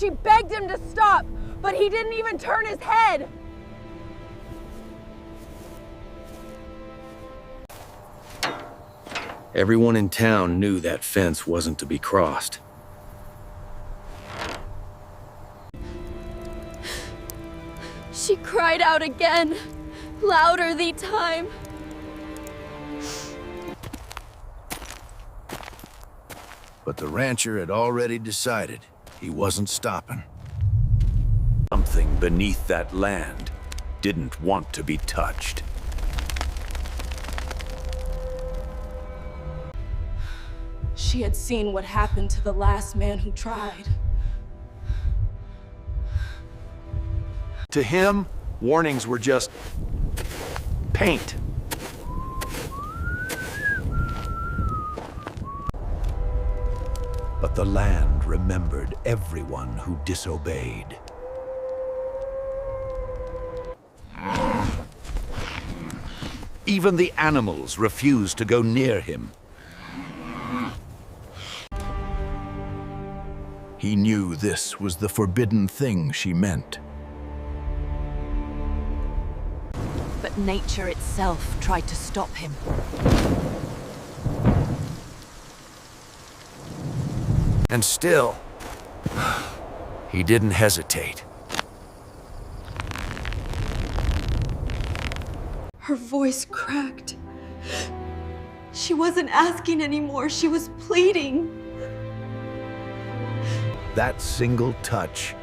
She begged him to stop, but he didn't even turn his head. Everyone in town knew that fence wasn't to be crossed. She cried out again, louder the time. But the rancher had already decided he wasn't stopping. Something beneath that land didn't want to be touched. She had seen what happened to the last man who tried. To him, warnings were just paint. But the land remembered everyone who disobeyed. Even the animals refused to go near him. He knew this was the forbidden thing she meant. But nature itself tried to stop him. And still, he didn't hesitate. Her voice cracked. She wasn't asking anymore, she was pleading. That single touch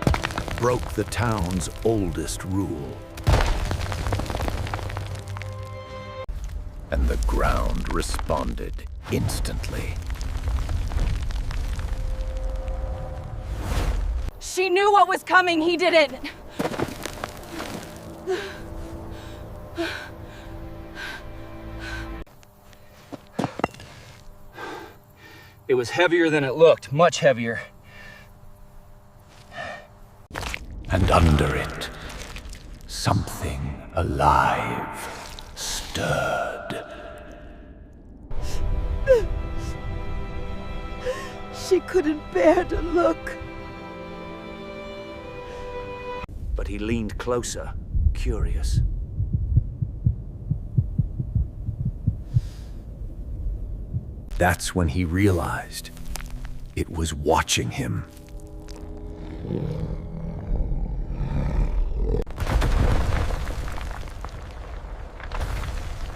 broke the town's oldest rule. And the ground responded instantly. She knew what was coming, he didn't. It was heavier than it looked, much heavier. And under it, something alive stirred. She couldn't bear to look. But he leaned closer, curious. That's when he realized it was watching him.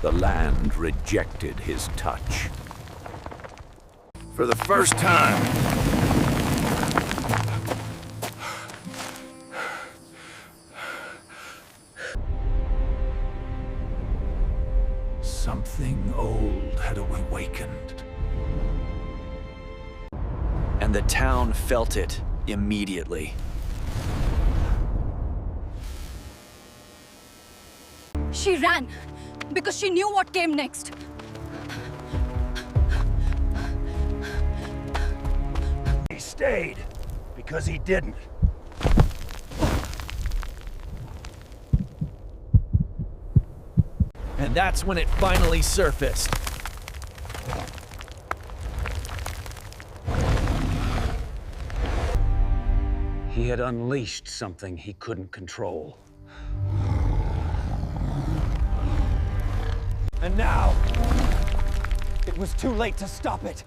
The land rejected his touch. For the first time, something old had awakened. And the town felt it immediately. She ran because she knew what came next. He stayed because he didn't. And that's when it finally surfaced. He had unleashed something he couldn't control. And now, it was too late to stop it.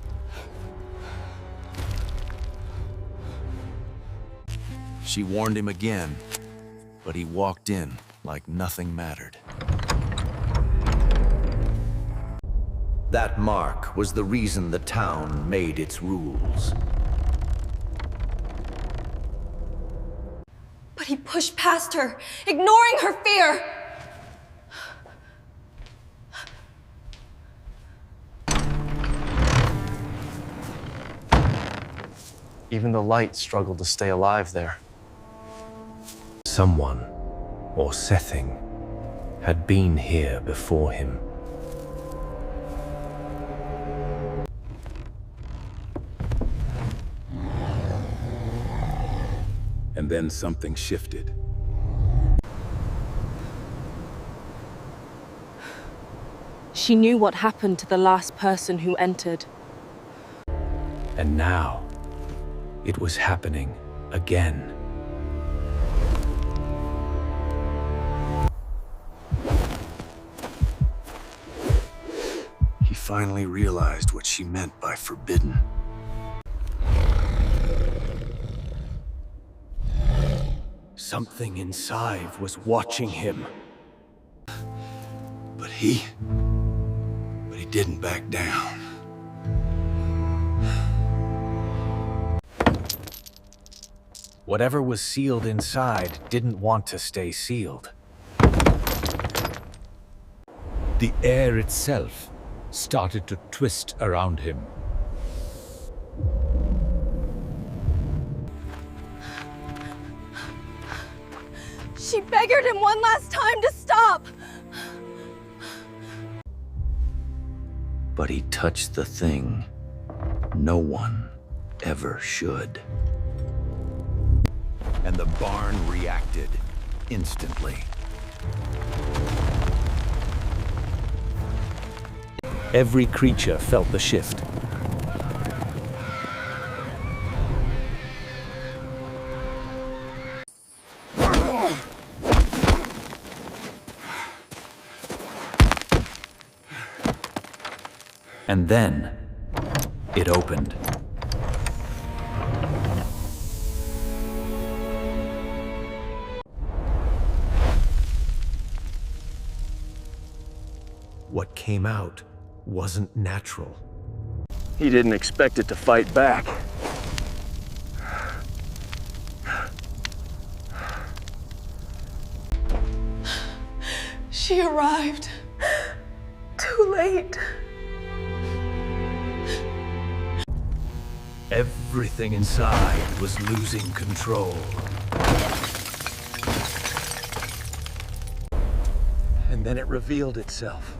She warned him again, but he walked in like nothing mattered. That mark was the reason the town made its rules. But he pushed past her, ignoring her fear. Even the light struggled to stay alive there. Someone, or something, had been here before him. And then something shifted. She knew what happened to the last person who entered. And now, it was happening again. He finally realized what she meant by forbidden. Something inside was watching him. But he didn't back down. Whatever was sealed inside didn't want to stay sealed. The air itself started to twist around him. She beggared him one last time to stop. But he touched the thing no one ever should. And the barn reacted instantly. Every creature felt the shift. And then, it opened. What came out wasn't natural. He didn't expect it to fight back. She arrived too late. Everything inside was losing control. And then it revealed itself.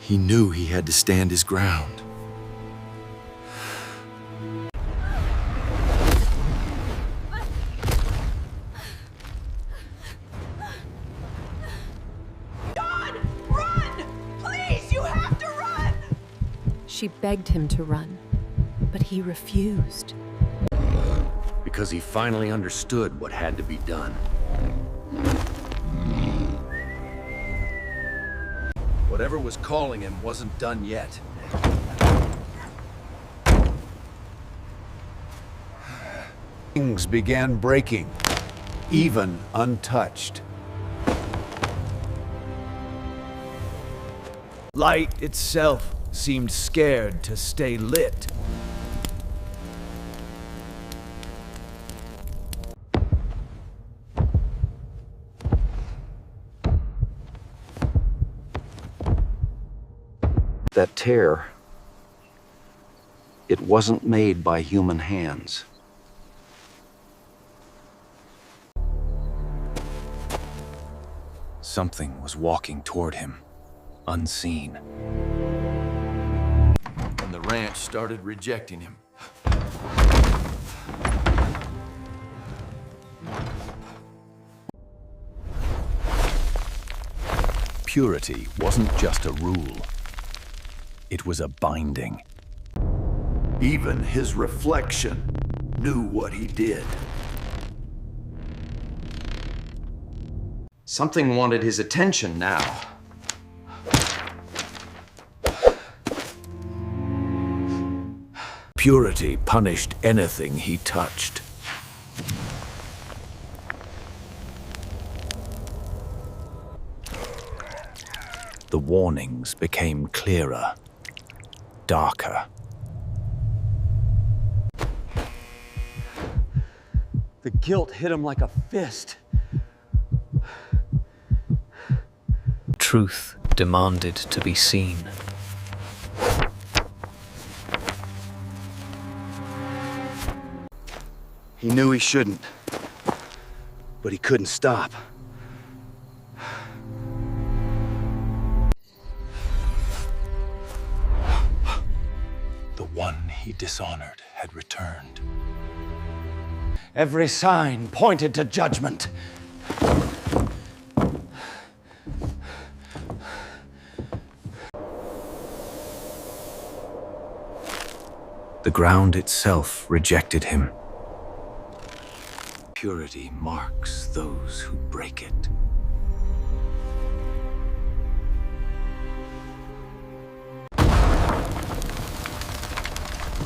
He knew he had to stand his ground. She begged him to run, but he refused. Because he finally understood what had to be done. Whatever was calling him wasn't done yet. Things began breaking, even untouched. Light itself seemed scared to stay lit. That tear, it wasn't made by human hands. Something was walking toward him, unseen. And the ranch started rejecting him. Purity wasn't just a rule. It was a binding. Even his reflection knew what he did. Something wanted his attention now. Purity punished anything he touched. The warnings became clearer, darker. The guilt hit him like a fist. Truth demanded to be seen. He knew he shouldn't, but he couldn't stop. The one he dishonored had returned. Every sign pointed to judgment. The ground itself rejected him. Purity marks those who break it.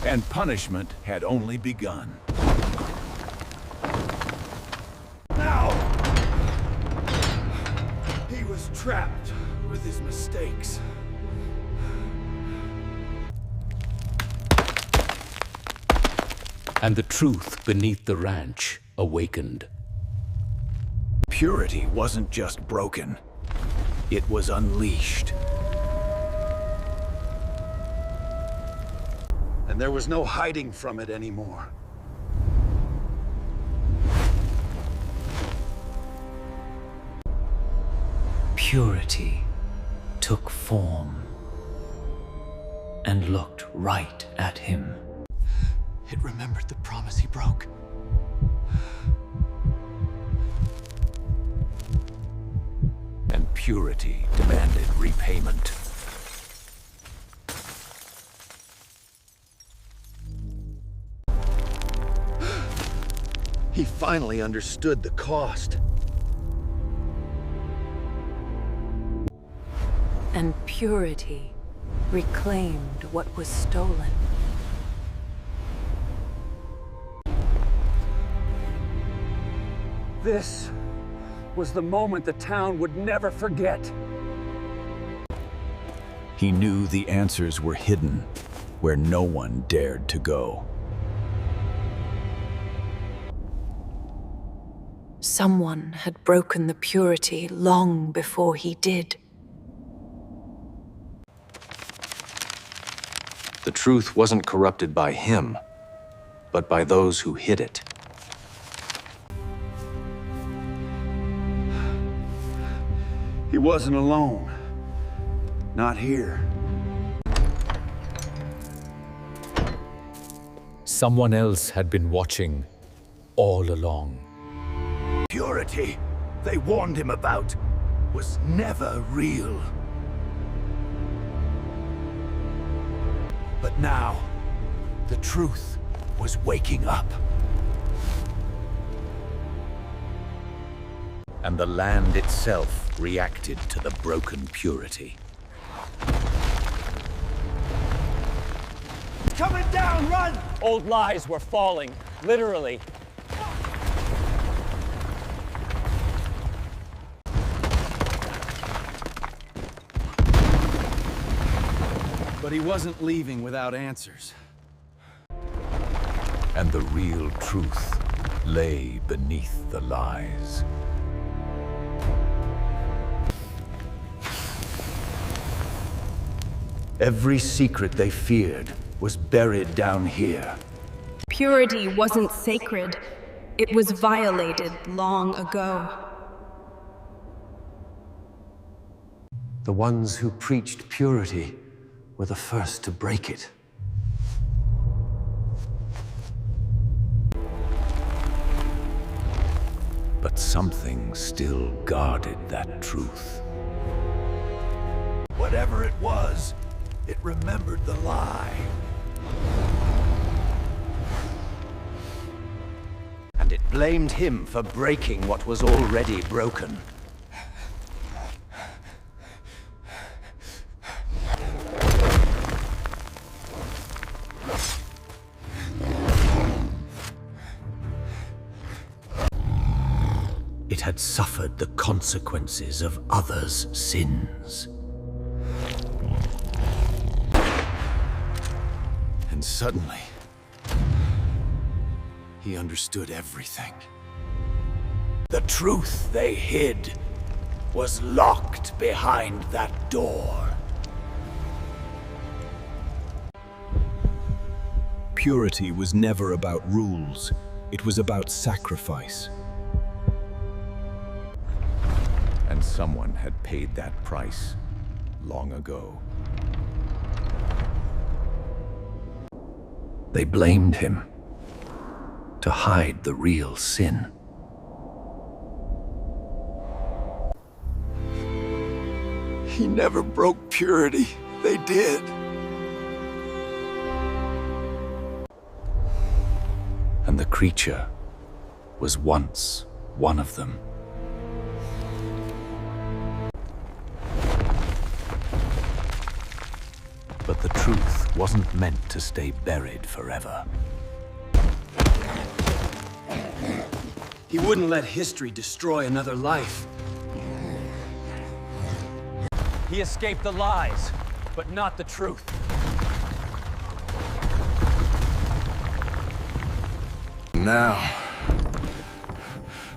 And punishment had only begun. Now! He was trapped with his mistakes. And the truth beneath the ranch awakened. Purity wasn't just broken, it was unleashed. And there was no hiding from it anymore. Purity took form and looked right at him. It remembered the promise he broke. And Purity demanded repayment. He finally understood the cost. And Purity reclaimed what was stolen. This was the moment the town would never forget. He knew the answers were hidden where no one dared to go. Someone had broken the purity long before he did. The truth wasn't corrupted by him, but by those who hid it. He wasn't alone. Not here. Someone else had been watching all along. Purity they warned him about was never real. But now, the truth was waking up. And the land itself reacted to the broken Purity. Coming down, run! Old lies were falling, literally. But he wasn't leaving without answers. And the real truth lay beneath the lies. Every secret they feared was buried down here. Purity wasn't sacred. It was violated long ago. The ones who preached purity were the first to break it. But something still guarded that truth. Whatever it was, it remembered the lie. And it blamed him for breaking what was already broken. It had suffered the consequences of others' sins. And suddenly, he understood everything. The truth they hid was locked behind that door. Purity was never about rules. It was about sacrifice. And someone had paid that price long ago. They blamed him to hide the real sin. He never broke purity. They did. And the creature was once one of them. But the truth wasn't meant to stay buried forever. He wouldn't let history destroy another life. He escaped the lies, but not the truth. Now,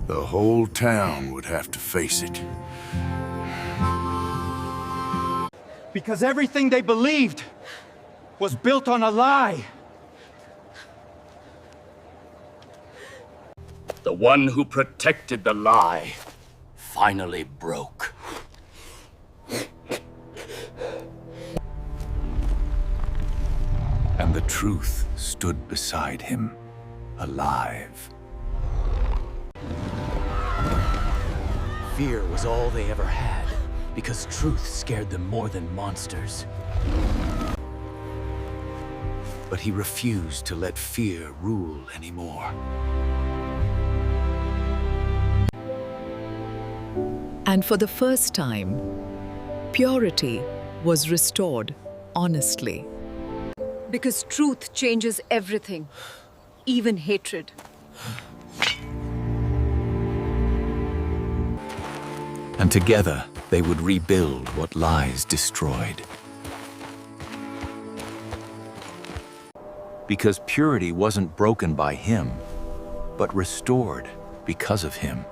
the whole town would have to face it. Because everything they believed was built on a lie. The one who protected the lie finally broke. And the truth stood beside him, alive. Fear was all they ever had, because truth scared them more than monsters. But he refused to let fear rule anymore. And for the first time, purity was restored honestly. Because truth changes everything, even hatred. And together, they would rebuild what lies destroyed. Because purity wasn't broken by him, but restored because of him.